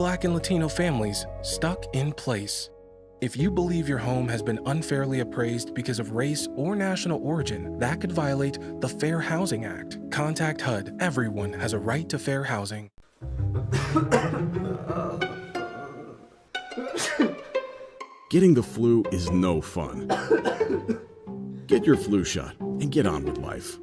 Black and Latino families stuck in place. If you believe your home has been unfairly appraised because of race or national origin, that could violate the Fair Housing Act. Contact HUD. Everyone has a right to fair housing. Getting the flu is no fun. Get your flu shot and get on with life.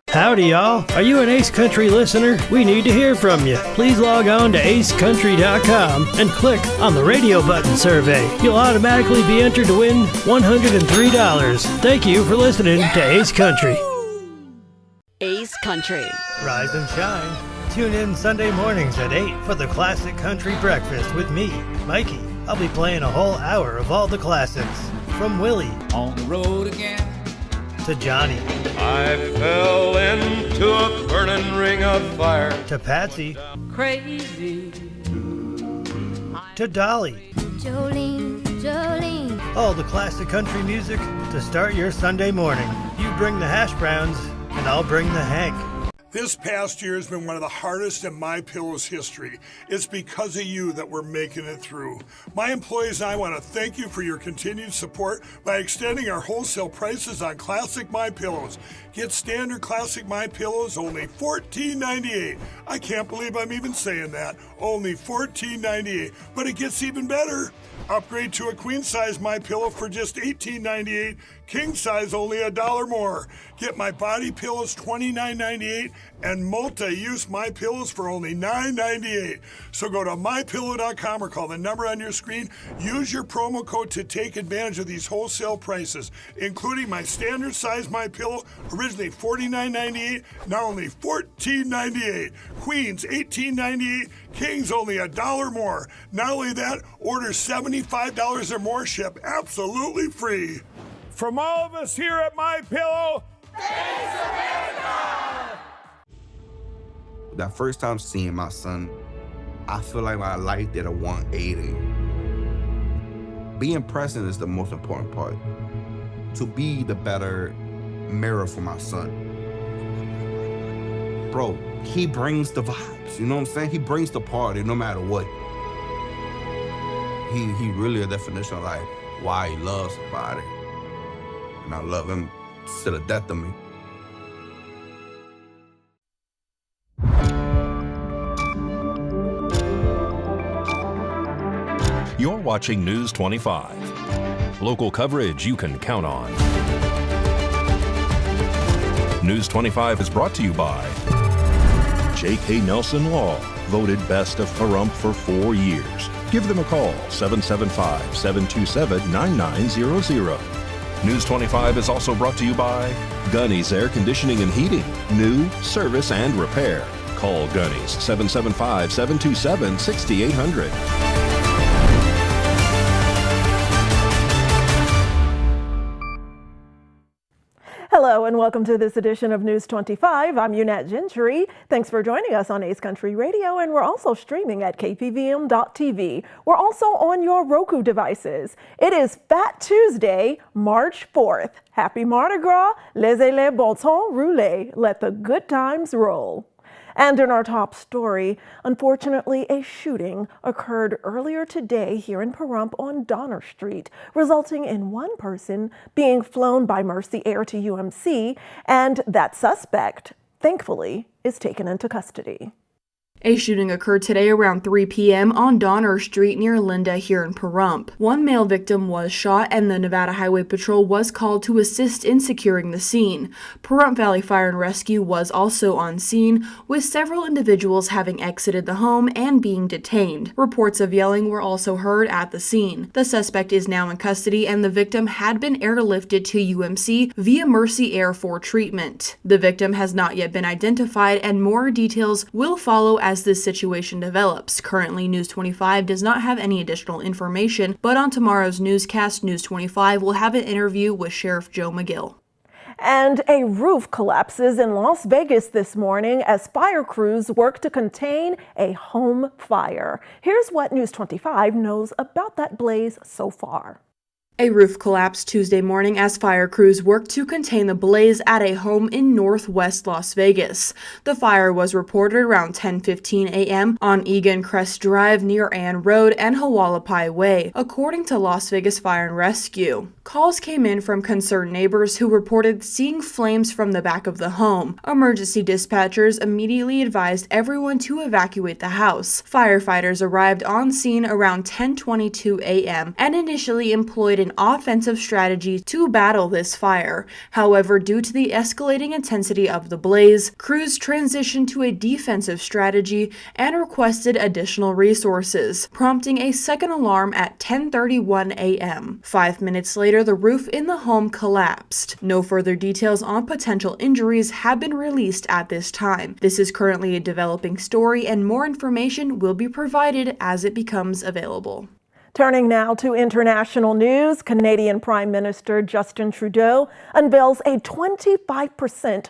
Howdy, y'all. Are you an Ace Country listener? We need to hear from you. Please log on to acecountry.com and click on the radio button survey. You'll automatically be entered to win $103. Thank you for listening to Ace Country. Ace Country. Rise and shine. Tune in Sunday mornings at 8 for the Classic Country Breakfast with me, Mikey. I'll be playing a whole hour of all the classics. From Willie. On the road again. To Johnny. I fell into a burning ring of fire. To Patsy. Crazy. To Dolly. Jolene, Jolene. All the classic country music to start your Sunday morning. You bring the hash browns, and I'll bring the Hank. This past year has been one of the hardest in MyPillow's history. It's because of you that we're making it through. My employees and I want to thank you for your continued support by extending our wholesale prices on classic MyPillows. Get standard classic MyPillows only $14.98. I can't believe I'm even saying that. Only $14.98. But it gets even better. Upgrade to a queen size MyPillow for just $18.98. King size only $1 more. Get my body pillows $29.98 and multi-use MyPillows for only $9.98. So go to MyPillow.com or call the number on your screen. Use your promo code to take advantage of these wholesale prices, including my standard size MyPillow, originally $49.98, now only $14.98. Queens $18.98, Kings only $1 more. Not only that, order $75 or more, ship absolutely free. From all of us here at MyPillow, thanks America! That first time seeing my son, I feel like my life did a 180. Being present is the most important part. To be the better mirror for my son. Bro, he brings the vibes, you know what I'm saying? He brings the party no matter what. He really a definition of like why he loves somebody. And I love him to the death of me. You're watching News 25. Local coverage you can count on. News 25 is brought to you by J.K. Nelson Law, voted best of Pahrump for 4 years. Give them a call, 775-727-9900. News 25 is also brought to you by Gunny's Air Conditioning and Heating. New, service, and repair. Call Gunny's, 775-727-6800. Hello and welcome to this edition of News 25. I'm Unat Gentry. Thanks for joining us on Ace Country Radio, and we're also streaming at KPVM.TV. We're also on your Roku devices. It is Fat Tuesday, March 4th. Happy Mardi Gras, laissez-les bon temps rouler, let the good times roll. And in our top story, unfortunately, a shooting occurred earlier today here in Pahrump on Donner Street, resulting in one person being flown by Mercy Air to UMC, and that suspect, thankfully, is taken into custody. A shooting occurred today around 3 p.m. on Donner Street near Linda here in Pahrump. One male victim was shot and the Nevada Highway Patrol was called to assist in securing the scene. Pahrump Valley Fire and Rescue was also on scene, with several individuals having exited the home and being detained. Reports of yelling were also heard at the scene. The suspect is now in custody and the victim had been airlifted to UMC via Mercy Air for treatment. The victim has not yet been identified and more details will follow as this situation develops. Currently, News 25 does not have any additional information, but on tomorrow's newscast, News 25 will have an interview with Sheriff Joe McGill. And a roof collapses in Las Vegas this morning as fire crews work to contain a home fire. Here's what News 25 knows about that blaze so far. A roof collapsed Tuesday morning as fire crews worked to contain the blaze at a home in northwest Las Vegas. The fire was reported around 10:15 a.m. on Egan Crest Drive near Ann Road and Hualapai Way, according to Las Vegas Fire and Rescue. Calls came in from concerned neighbors who reported seeing flames from the back of the home. Emergency dispatchers immediately advised everyone to evacuate the house. Firefighters arrived on scene around 10:22 a.m. and initially employed an offensive strategy to battle this fire. However, due to the escalating intensity of the blaze, crews transitioned to a defensive strategy and requested additional resources, prompting a second alarm at 10:31 a.m. 5 minutes later, the roof in the home collapsed. No further details on potential injuries have been released at this time. This is currently a developing story, and more information will be provided as it becomes available. Turning now to international news, Canadian Prime Minister Justin Trudeau unveils a 25%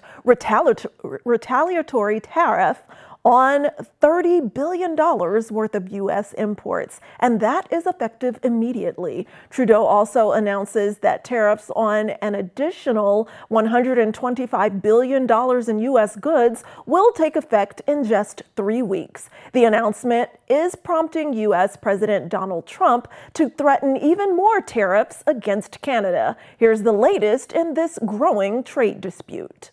retaliatory tariff on $30 billion worth of U.S. imports, and that is effective immediately. Trudeau also announces that tariffs on an additional $125 billion in U.S. goods will take effect in just 3 weeks. The announcement is prompting U.S. President Donald Trump to threaten even more tariffs against Canada. Here's the latest in this growing trade dispute.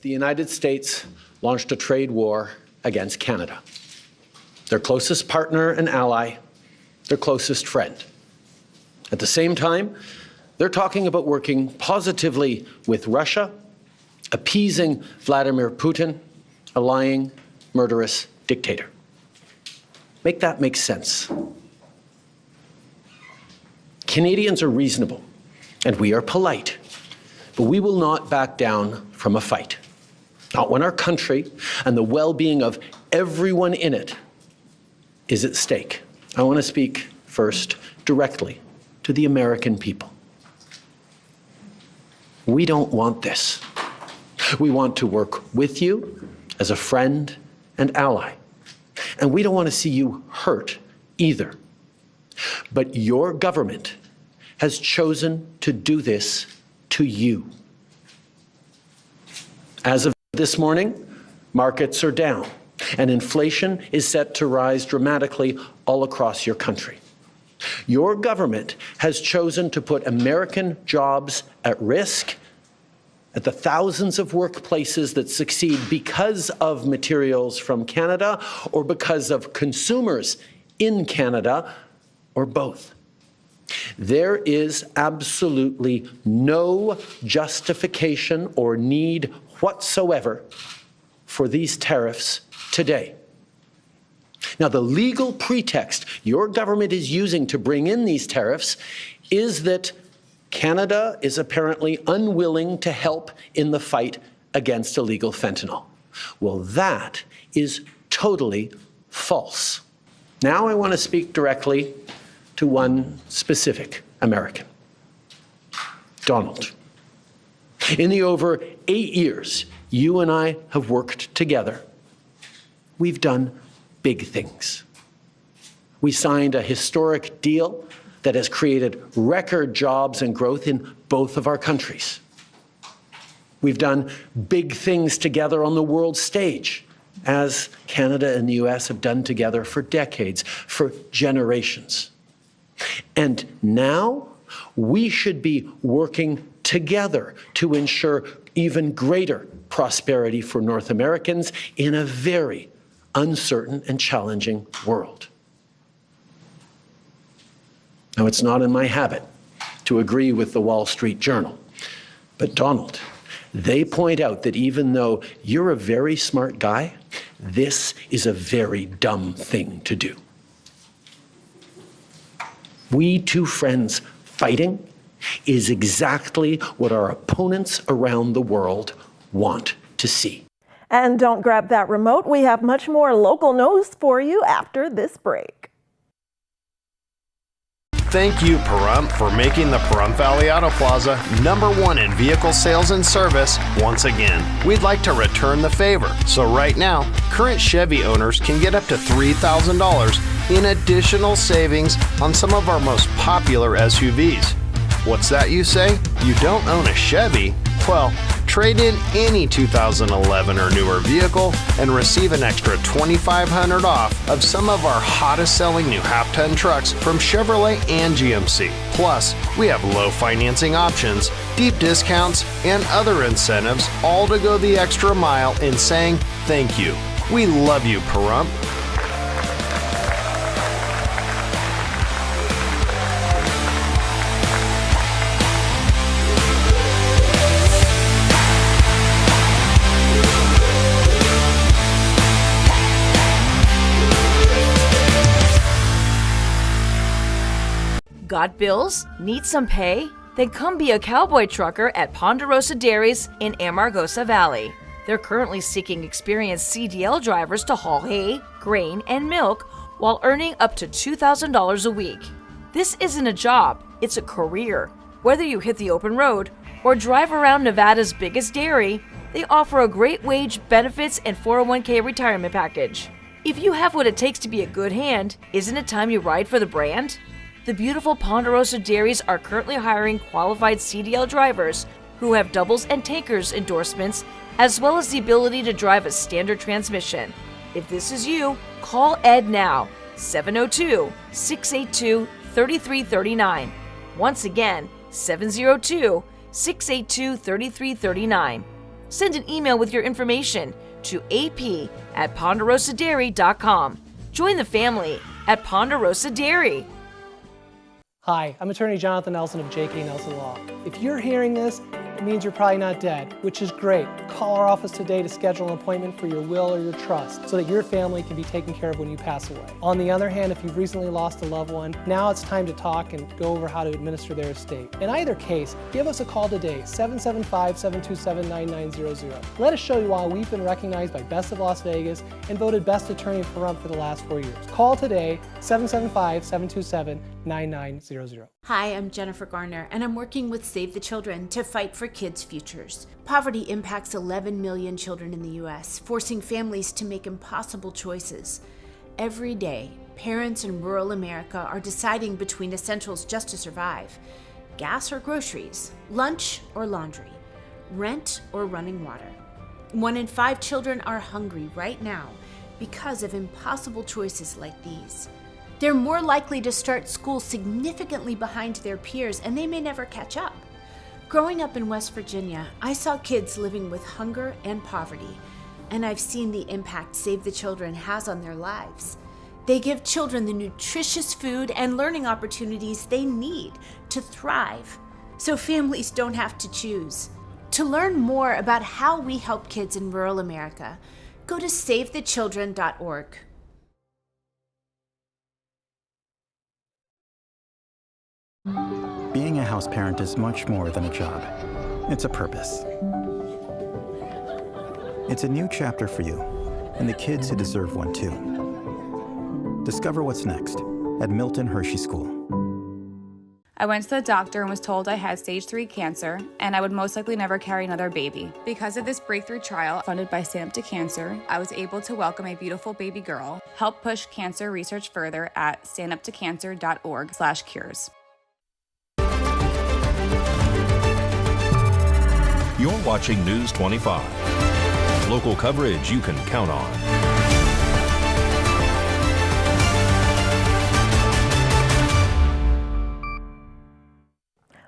The United States launched a trade war against Canada, their closest partner and ally, their closest friend. At the same time, they're talking about working positively with Russia, appeasing Vladimir Putin, a lying, murderous dictator. Make that make sense. Canadians are reasonable, and we are polite, but we will not back down from a fight. Not when our country and the well-being of everyone in it is at stake. I want to speak first directly to the American people. We don't want this. We want to work with you as a friend and ally. And we don't want to see you hurt either. But your government has chosen to do this to you. As of this morning, markets are down, and inflation is set to rise dramatically all across your country. Your government has chosen to put American jobs at risk, at the thousands of workplaces that succeed because of materials from Canada or because of consumers in Canada, or both. There is absolutely no justification or need whatsoever for these tariffs today. Now, the legal pretext your government is using to bring in these tariffs is that Canada is apparently unwilling to help in the fight against illegal fentanyl. Well, that is totally false. Now I want to speak directly to one specific American, Donald. In the over 8 years you and I have worked together, we've done big things. We signed a historic deal that has created record jobs and growth in both of our countries. We've done big things together on the world stage, as Canada and the US have done together for decades, for generations. And now we should be working together to ensure even greater prosperity for North Americans in a very uncertain and challenging world. Now, it's not in my habit to agree with the Wall Street Journal, but Donald, they point out that even though you're a very smart guy, this is a very dumb thing to do. We two friends fighting is exactly what our opponents around the world want to see. And don't grab that remote. We have much more local news for you after this break. Thank you, Pahrump, for making the Pahrump Valley Auto Plaza #1 in vehicle sales and service once again. We'd like to return the favor. So right now, current Chevy owners can get up to $3,000 in additional savings on some of our most popular SUVs. What's that you say? You don't own a Chevy? Well, trade in any 2011 or newer vehicle and receive an extra $2,500 off of some of our hottest selling new half-ton trucks from Chevrolet and GMC. Plus, we have low financing options, deep discounts, and other incentives, all to go the extra mile in saying thank you. We love you, Pahrump. Got bills? Need some pay? Then come be a cowboy trucker at Ponderosa Dairies in Amargosa Valley. They're currently seeking experienced CDL drivers to haul hay, grain, and milk while earning up to $2,000 a week. This isn't a job, it's a career. Whether you hit the open road or drive around Nevada's biggest dairy, they offer a great wage, benefits, and 401k retirement package. If you have what it takes to be a good hand, isn't it time you ride for the brand? The beautiful Ponderosa Dairies are currently hiring qualified CDL drivers who have doubles and tankers endorsements, as well as the ability to drive a standard transmission. If this is you, call Ed now, 702-682-3339. Once again, 702-682-3339. Send an email with your information to ap@ponderosadairy.com. Join the family at Ponderosa Dairy. Hi, I'm attorney Jonathan Nelson of J.K. Nelson Law. If you're hearing this, it means you're probably not dead, which is great. Call our office today to schedule an appointment for your will or your trust so that your family can be taken care of when you pass away. On the other hand, if you've recently lost a loved one, now it's time to talk and go over how to administer their estate. In either case, give us a call today, 775-727-9900. Let us show you why we've been recognized by Best of Las Vegas and voted Best Attorney for Pahrump for the last 4 years. Call today, 775-727-9900. Hi, I'm Jennifer Garner, and I'm working with Save the Children to fight for kids' futures. Poverty impacts 11 million children in the U.S., forcing families to make impossible choices. Every day, parents in rural America are deciding between essentials just to survive: gas or groceries, lunch or laundry, rent or running water. 1 in 5 children are hungry right now because of impossible choices like these. They're more likely to start school significantly behind their peers, and they may never catch up. Growing up in West Virginia, I saw kids living with hunger and poverty, and I've seen the impact Save the Children has on their lives. They give children the nutritious food and learning opportunities they need to thrive, so families don't have to choose. To learn more about how we help kids in rural America, go to SaveTheChildren.org. Being a house parent is much more than a job. It's a purpose. It's a new chapter for you and the kids who deserve one too. Discover what's next at Milton Hershey School. I went to the doctor and was told I had stage 3 cancer and I would most likely never carry another baby. Because of this breakthrough trial funded by Stand Up to Cancer, I was able to welcome a beautiful baby girl. Help push cancer research further at standuptocancer.org/cures. You're watching News 25. Local coverage you can count on.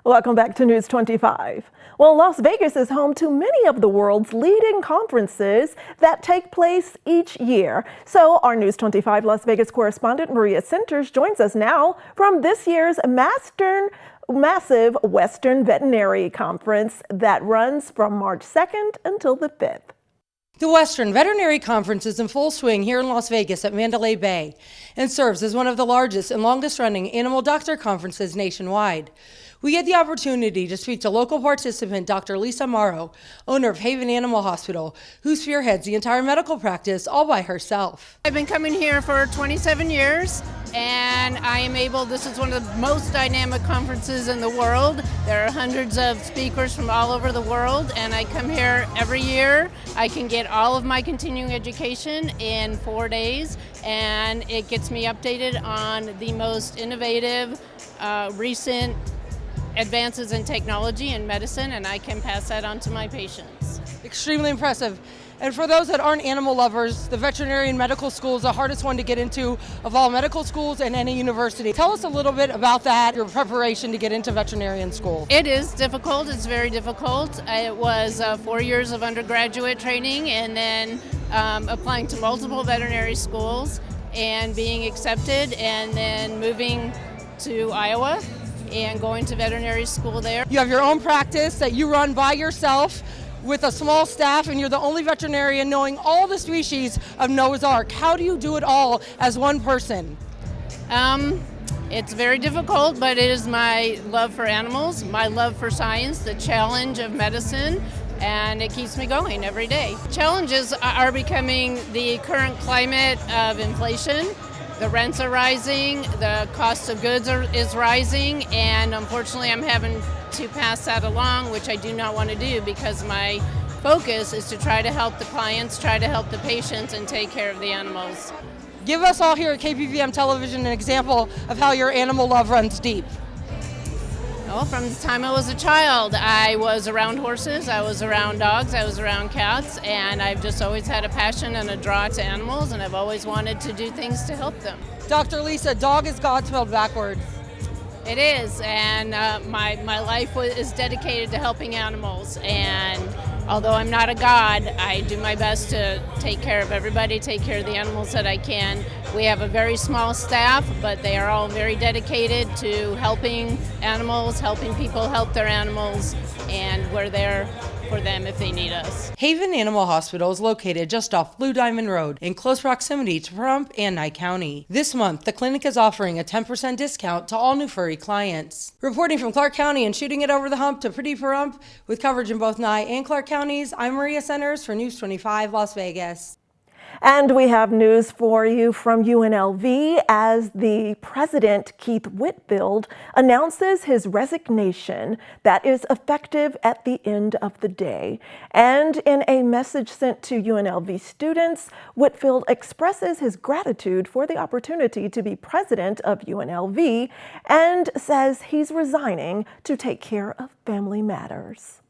Welcome back to News 25. Well, Las Vegas is home to many of the world's leading conferences that take place each year. So our News 25 Las Vegas correspondent Maria Centers joins us now from this year's massive Western Veterinary Conference that runs from March 2nd until the 5th. The Western Veterinary Conference is in full swing here in Las Vegas at Mandalay Bay and serves as one of the largest and longest running animal doctor conferences nationwide. We had the opportunity to speak to local participant Dr. Lisa Morrow, owner of Haven Animal Hospital, who spearheads the entire medical practice all by herself. I've been coming here for 27 years and this is one of the most dynamic conferences in the world. There are hundreds of speakers from all over the world and I come here every year. I can get all of my continuing education in 4 days and it gets me updated on the most innovative, recent advances in technology and medicine, and I can pass that on to my patients. Extremely impressive. And for those that aren't animal lovers, the veterinarian medical school is the hardest one to get into of all medical schools and any university. Tell us a little bit about that, your preparation to get into veterinarian school. It is difficult. It's very difficult. It was 4 years of undergraduate training and then applying to multiple veterinary schools and being accepted and then moving to Iowa and going to veterinary school there. You have your own practice that you run by yourself with a small staff, and you're the only veterinarian knowing all the species of Noah's Ark. How do you do it all as one person? It's very difficult, but it is my love for animals, my love for science, the challenge of medicine, and it keeps me going every day. Challenges are becoming the current climate of inflation. The rents are rising, the cost of goods is rising, and unfortunately I'm having to pass that along, which I do not want to do because my focus is to try to help the clients, try to help the patients, and take care of the animals. Give us all here at KPVM Television an example of how your animal love runs deep. Well, from the time I was a child, I was around horses, I was around dogs, I was around cats, and I've just always had a passion and a draw to animals, and I've always wanted to do things to help them. Dr. Lisa, dog is God spelled backwards. It is, and my life is dedicated to helping animals, and although I'm not a god, I do my best to take care of everybody, take care of the animals that I can. We have a very small staff, but they are all very dedicated to helping animals, helping people help their animals, and we're there for them if they need us. Haven Animal Hospital is located just off Blue Diamond Road in close proximity to Pahrump and Nye County. This month, the clinic is offering a 10% discount to all new furry clients. Reporting from Clark County and shooting it over the hump to pretty Pahrump with coverage in both Nye and Clark counties, I'm Maria Centers for News 25 Las Vegas. And we have news for you from UNLV as the president, Keith Whitfield, announces his resignation that is effective at the end of the day. And in a message sent to UNLV students, Whitfield expresses his gratitude for the opportunity to be president of UNLV and says he's resigning to take care of family matters.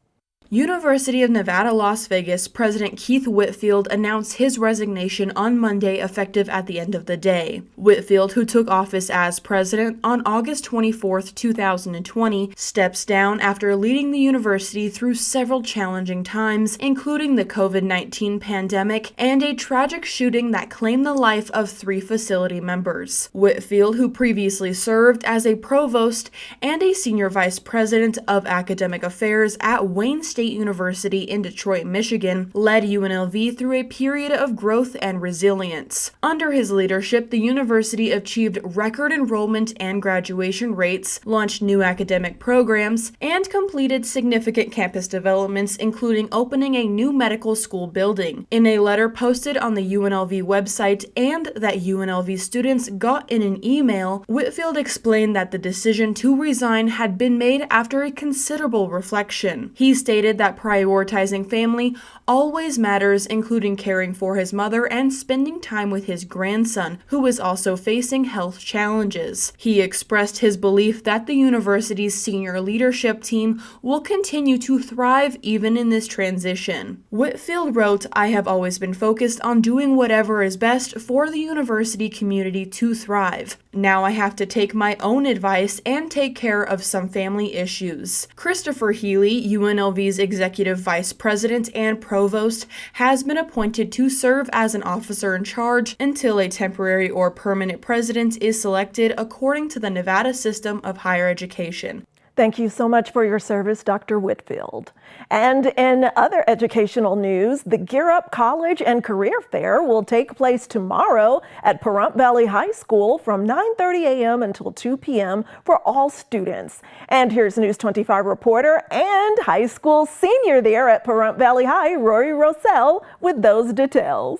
University of Nevada, Las Vegas President Keith Whitfield announced his resignation on Monday, effective at the end of the day. Whitfield, who took office as president on August 24, 2020, steps down after leading the university through several challenging times, including the COVID-19 pandemic and a tragic shooting that claimed the life of 3 facility members. Whitfield, who previously served as a provost and a senior vice president of academic affairs at Wayne State University in Detroit, Michigan, led UNLV through a period of growth and resilience. Under his leadership, the university achieved record enrollment and graduation rates, launched new academic programs, and completed significant campus developments, including opening a new medical school building. In a letter posted on the UNLV website and that UNLV students got in an email, Whitfield explained that the decision to resign had been made after a considerable reflection. He stated that prioritizing family always matters, including caring for his mother and spending time with his grandson, who is also facing health challenges. He expressed his belief that the university's senior leadership team will continue to thrive even in this transition. Whitfield wrote, "I have always been focused on doing whatever is best for the university community to thrive. Now I have to take my own advice and take care of some family issues." Christopher Healy, UNLV's executive vice president and provost, has been appointed to serve as an officer in charge until a temporary or permanent president is selected according to the Nevada system of higher education. Thank you so much for your service, Dr. Whitfield. And in other educational news, the Gear Up College and Career Fair will take place tomorrow at Pahrump Valley High School from 9:30 a.m. until 2 p.m. for all students. And here's News 25 reporter and high school senior there at Pahrump Valley High, Rory Rossell, with those details.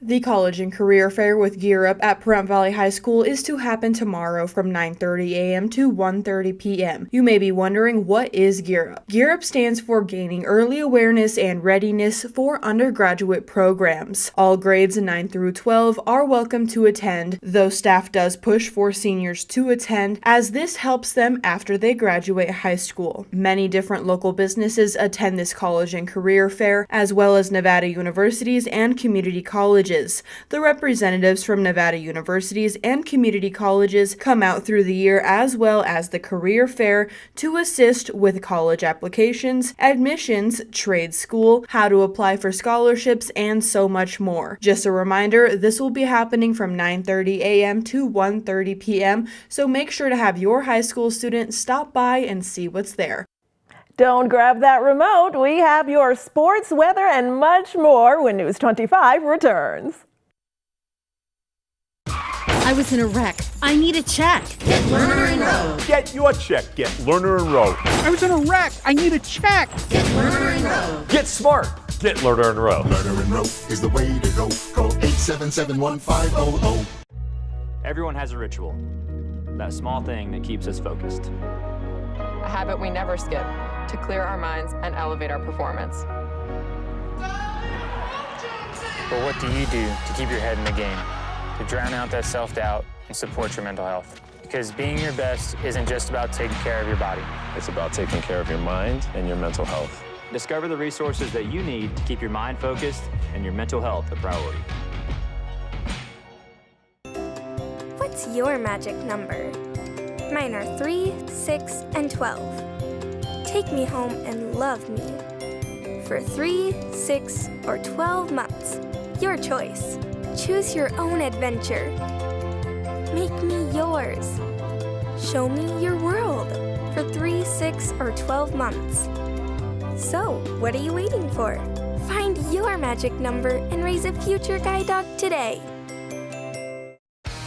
The College and Career Fair with Gear Up at Pahrump Valley High School is to happen tomorrow from 9:30 a.m. to 1:30 p.m. You may be wondering, what is Gear Up? Gear Up stands for Gaining Early Awareness and Readiness for Undergraduate Programs. All grades 9 through 12 are welcome to attend, though staff does push for seniors to attend, as this helps them after they graduate high school. Many different local businesses attend this College and Career Fair, as well as Nevada universities and community colleges. The representatives from Nevada universities and community colleges come out through the year, as well as the career fair, to assist with college applications, admissions, trade school, how to apply for scholarships, and so much more. Just a reminder, this will be happening from 9:30 a.m. to 1:30 p.m., so make sure to have your high school student stop by and see what's there. Don't grab that remote. We have your sports, weather, and much more when News 25 returns. I was in a wreck. I need a check. Get Learner Enrolled. Get your check. Get Learner Enrolled. I was in a wreck. I need a check. Get Learner Enrolled. Get smart. Get Learner Enrolled. Learner Enrolled is the way to go. Call 877-1500. Everyone has a ritual. That small thing that keeps us focused. A habit we never skip to clear our minds and elevate our performance. But what do you do to keep your head in the game? To drown out that self-doubt and support your mental health? Because being your best isn't just about taking care of your body. It's about taking care of your mind and your mental health. Discover the resources that you need to keep your mind focused and your mental health a priority. What's your magic number? Mine are 3, 6, and 12. Take me home and love me. For 3, 6, or 12 months, your choice. Choose your own adventure. Make me yours. Show me your world for 3, 6, or 12 months. So, what are you waiting for? Find your magic number and raise a future guide dog today.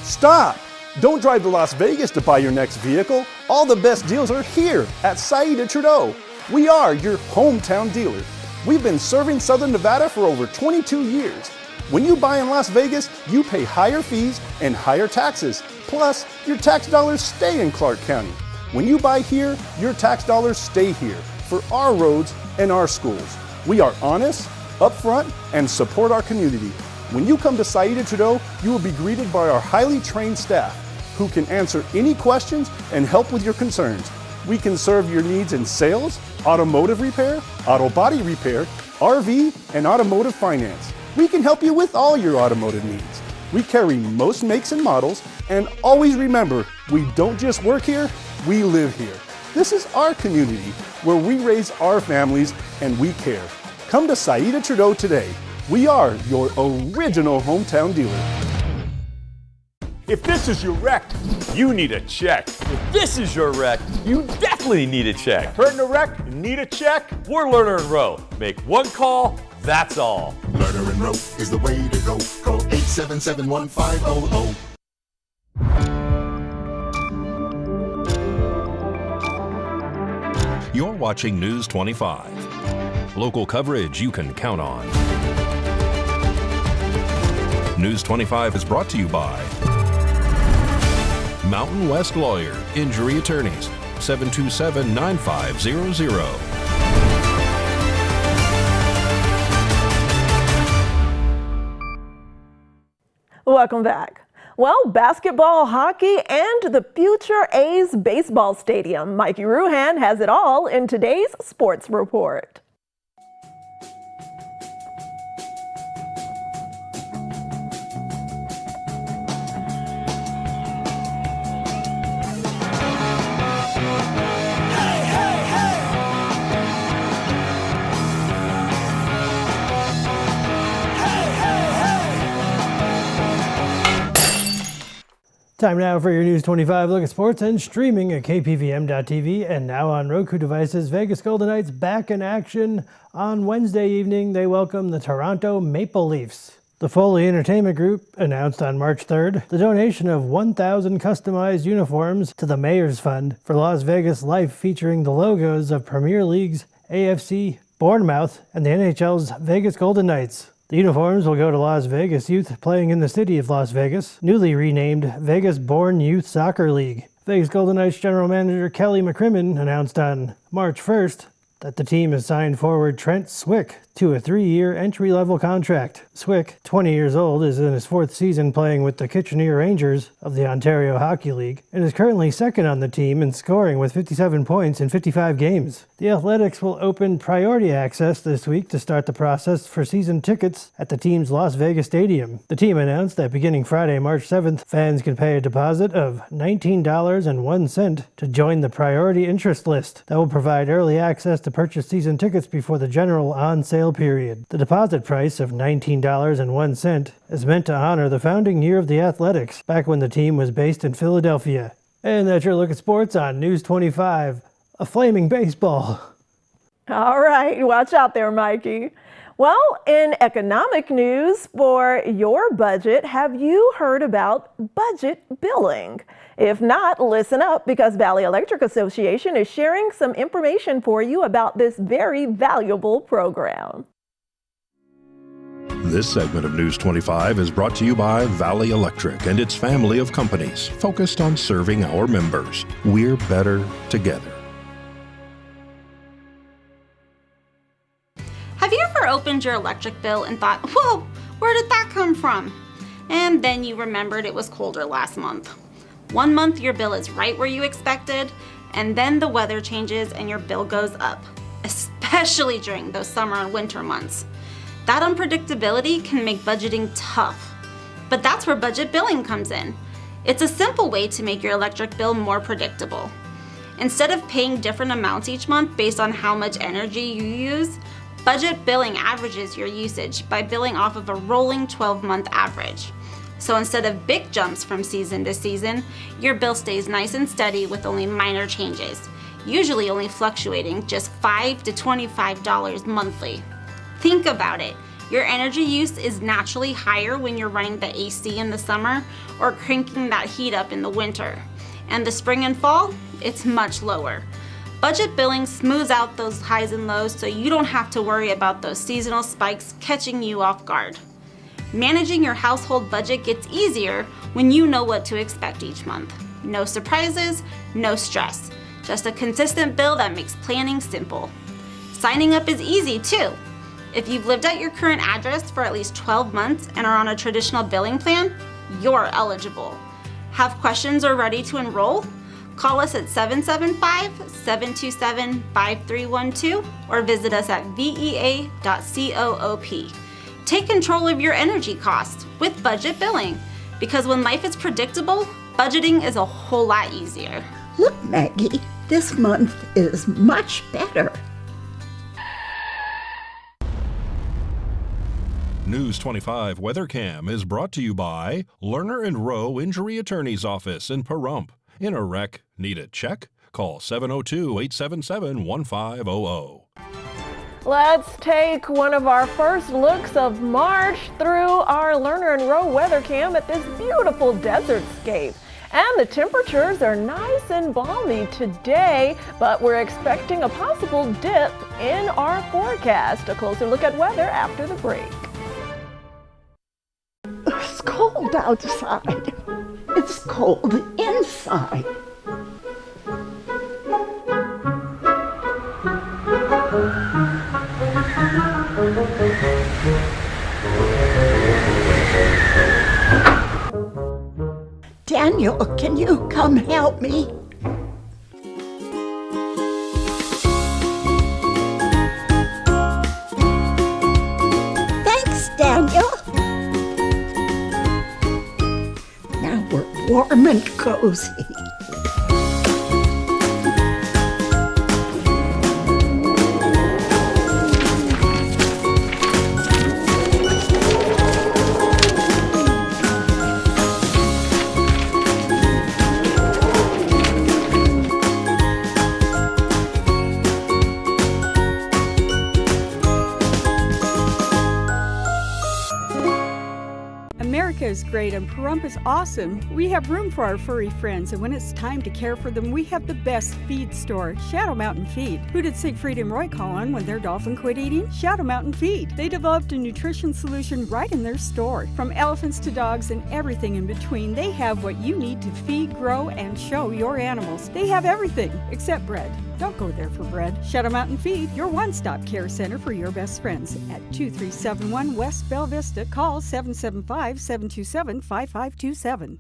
Stop! Don't drive to Las Vegas to buy your next vehicle. All the best deals are here at Saida Trudeau. We are your hometown dealer. We've been serving Southern Nevada for over 22 years. When you buy in Las Vegas, you pay higher fees and higher taxes. Plus, your tax dollars stay in Clark County. When you buy here, your tax dollars stay here for our roads and our schools. We are honest, upfront, and support our community. When you come to Saida Trudeau, you will be greeted by our highly trained staff who can answer any questions and help with your concerns. We can serve your needs in sales, automotive repair, auto body repair, RV, and automotive finance. We can help you with all your automotive needs. We carry most makes and models, and always remember, we don't just work here, we live here. This is our community where we raise our families and we care. Come to Saida Trudeau today. We are your original hometown dealer. If this is your wreck, you need a check. If this is your wreck, you definitely need a check. Hurt in a wreck, need a check? We're Learner Enrolled. Make one call, that's all. Learner Enrolled is the way to go. Call 877-1500. You're watching News 25. Local coverage you can count on. News 25 is brought to you by Mountain West Lawyer, Injury Attorneys, 727-9500. Welcome back. Well, basketball, hockey, and the future A's baseball stadium. Mikey Ruhan has it all in today's Sports Report. Time now for your News 25 look at sports and streaming at KPVM.TV and now on Roku devices. Vegas Golden Knights back in action. On Wednesday evening, they welcome the Toronto Maple Leafs. The Foley Entertainment Group announced on March 3rd the donation of 1,000 customized uniforms to the Mayor's Fund for Las Vegas Life, featuring the logos of Premier League's AFC, Bournemouth, and the NHL's Vegas Golden Knights. The uniforms will go to Las Vegas youth playing in the city of Las Vegas, newly renamed Vegas-Born Youth Soccer League. Vegas Golden Knights general manager Kelly McCrimmon announced on March 1st that the team has signed forward Trent Swick to a 3-year entry-level contract. Swick, 20 years old, is in his 4th season playing with the Kitchener Rangers of the Ontario Hockey League and is currently second on the team in scoring with 57 points in 55 games. The Athletics will open priority access this week to start the process for season tickets at the team's Las Vegas stadium. The team announced that beginning Friday, March 7th, fans can pay a deposit of $19.01 to join the priority interest list. That will provide early access to purchase season tickets before the general on-sale period. The deposit price of $19.01 is meant to honor the founding year of the Athletics, back when the team was based in Philadelphia. And that's your look at sports on News 25, a flaming baseball. All right, watch out there, Mikey. Well, in economic news for your budget, have you heard about budget billing? If not, listen up, because Valley Electric Association is sharing some information for you about this very valuable program. This segment of News 25 is brought to you by Valley Electric and its family of companies focused on serving our members. We're better together. Have you ever opened your electric bill and thought, whoa, where did that come from? And then you remembered it was colder last month. One month your bill is right where you expected, and then the weather changes and your bill goes up, especially during those summer and winter months. That unpredictability can make budgeting tough, but that's where budget billing comes in. It's a simple way to make your electric bill more predictable. Instead of paying different amounts each month based on how much energy you use, budget billing averages your usage by billing off of a rolling 12-month average. So instead of big jumps from season to season, your bill stays nice and steady with only minor changes, usually only fluctuating just $5 to $25 monthly. Think about it. Your energy use is naturally higher when you're running the AC in the summer or cranking that heat up in the winter. And the spring and fall, it's much lower. Budget billing smooths out those highs and lows so you don't have to worry about those seasonal spikes catching you off guard. Managing your household budget gets easier when you know what to expect each month. No surprises, no stress. Just a consistent bill that makes planning simple. Signing up is easy too. If you've lived at your current address for at least 12 months and are on a traditional billing plan, you're eligible. Have questions or ready to enroll? Call us at 775-727-5312 or visit us at vea.coop. Take control of your energy costs with budget billing, because when life is predictable, budgeting is a whole lot easier. Look, Maggie, this month is much better. News 25 WeatherCam is brought to you by Lerner and Rowe Injury Attorney's Office in Pahrump. In a wreck, need a check? Call 702-877-1500. Let's take one of our first looks of March through our Lerner and Rowe weather cam at this beautiful desertscape. And the temperatures are nice and balmy today, but we're expecting a possible dip in our forecast. A closer look at weather after the break. It's cold outside. It's cold inside. Daniel, can you come help me? Thanks, Daniel. Now we're warm and cozy. America is great and Pahrump is awesome. We have room for our furry friends, and when it's time to care for them, we have the best feed store, Shadow Mountain Feed. Who did Siegfried and Roy call on when their dolphin quit eating? Shadow Mountain Feed. They developed a nutrition solution right in their store. From elephants to dogs and everything in between, they have what you need to feed, grow, and show your animals. They have everything except bread. Don't go there for bread. Shadow Mountain Feed, your one-stop care center for your best friends. At 2371 West Bella Vista, call 775-727-5527.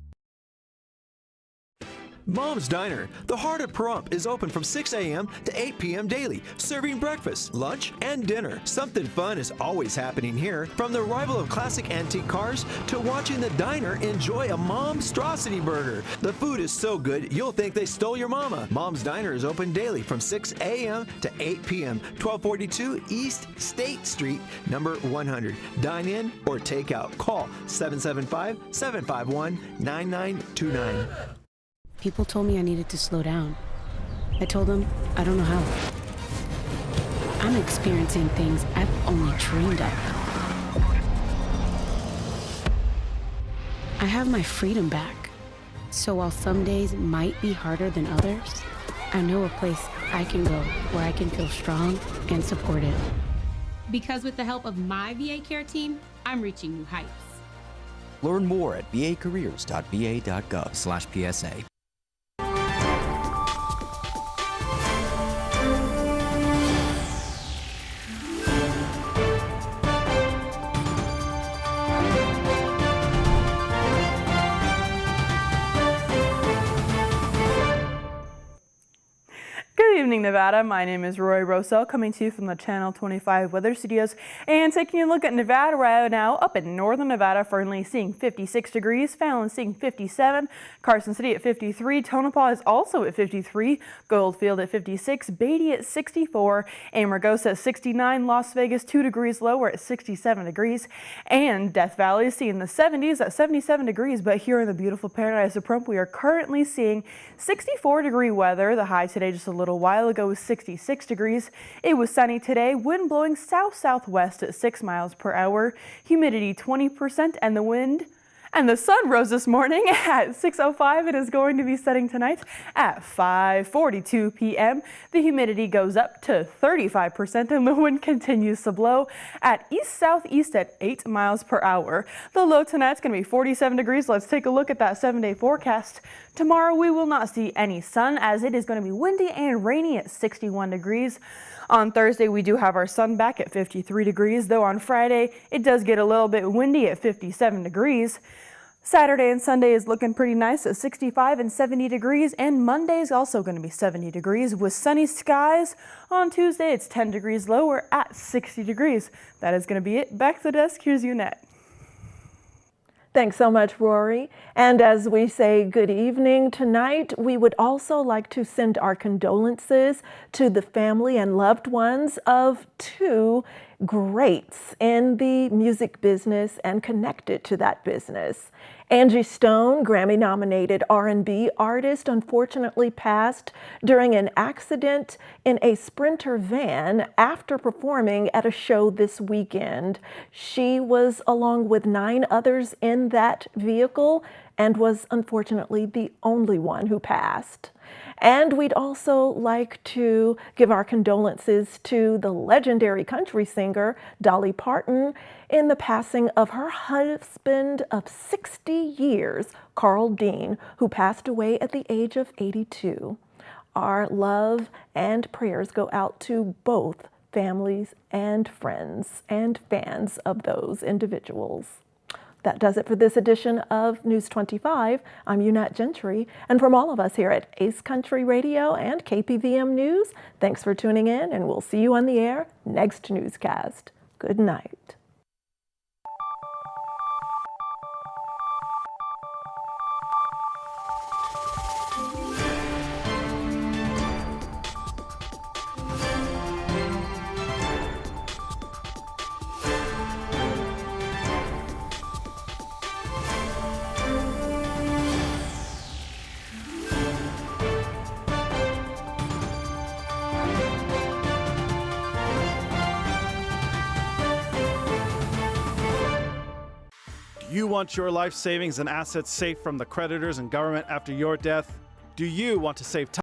Mom's Diner, the heart of Pahrump, is open from 6 a.m. to 8 p.m. daily, serving breakfast, lunch, and dinner. Something fun is always happening here, from the arrival of classic antique cars to watching the diner enjoy a Momstrosity burger. The food is so good, you'll think they stole your mama. Mom's Diner is open daily from 6 a.m. to 8 p.m., 1242 East State Street, number 100. Dine in or take out. Call 775-751-9929. People told me I needed to slow down. I told them I don't know how. I'm experiencing things I've only dreamed of. I have my freedom back. So while some days might be harder than others, I know a place I can go where I can feel strong and supported. Because with the help of my VA care team, I'm reaching new heights. Learn more at vacareers.va.gov/PSA. Good evening, Nevada. My name is Roy Rosell, coming to you from the Channel 25 Weather Studios and taking a look at Nevada right now. Up in northern Nevada, Fernley seeing 56 degrees, Fallon seeing 57, Carson City at 53, Tonopah is also at 53, Goldfield at 56, Beatty at 64, Amargosa at 69, Las Vegas 2 degrees lower at 67 degrees, and Death Valley is seeing the 70s at 77 degrees, but here in the beautiful paradise of Pahrump, we are currently seeing 64-degree weather. The high today just a little while ago was 66 degrees. It was sunny today, wind blowing south-southwest at 6 miles per hour, humidity 20%, and the sun rose this morning at 6:05 and is going to be setting tonight at 5:42 p.m. The humidity goes up to 35% and the wind continues to blow at east-southeast at 8 miles per hour. The low tonight's going to be 47 degrees. Let's take a look at that 7-day forecast. Tomorrow we will not see any sun as it is going to be windy and rainy at 61 degrees. On Thursday, we do have our sun back at 53 degrees, though on Friday, it does get a little bit windy at 57 degrees. Saturday and Sunday is looking pretty nice at 65 and 70 degrees, and Monday is also going to be 70 degrees with sunny skies. On Tuesday, it's 10 degrees lower at 60 degrees. That is going to be it. Back to the desk, here's Unette. Thanks so much, Rory. And as we say good evening tonight, we would also like to send our condolences to the family and loved ones of two greats in the music business and connected to that business. Angie Stone, Grammy-nominated R&B artist, unfortunately passed during an accident in a Sprinter van after performing at a show this weekend. She was along with 9 others in that vehicle and was unfortunately the only one who passed. And we'd also like to give our condolences to the legendary country singer Dolly Parton in the passing of her husband of 60 years, Carl Dean, who passed away at the age of 82. Our love and prayers go out to both families and friends and fans of those individuals. That does it for this edition of News 25. I'm Unette Gentry, and from all of us here at Ace Country Radio and KPVM News, thanks for tuning in, and we'll see you on the air next newscast. Good night. you want your life savings and assets safe from the creditors and government after your death? Do you want to save time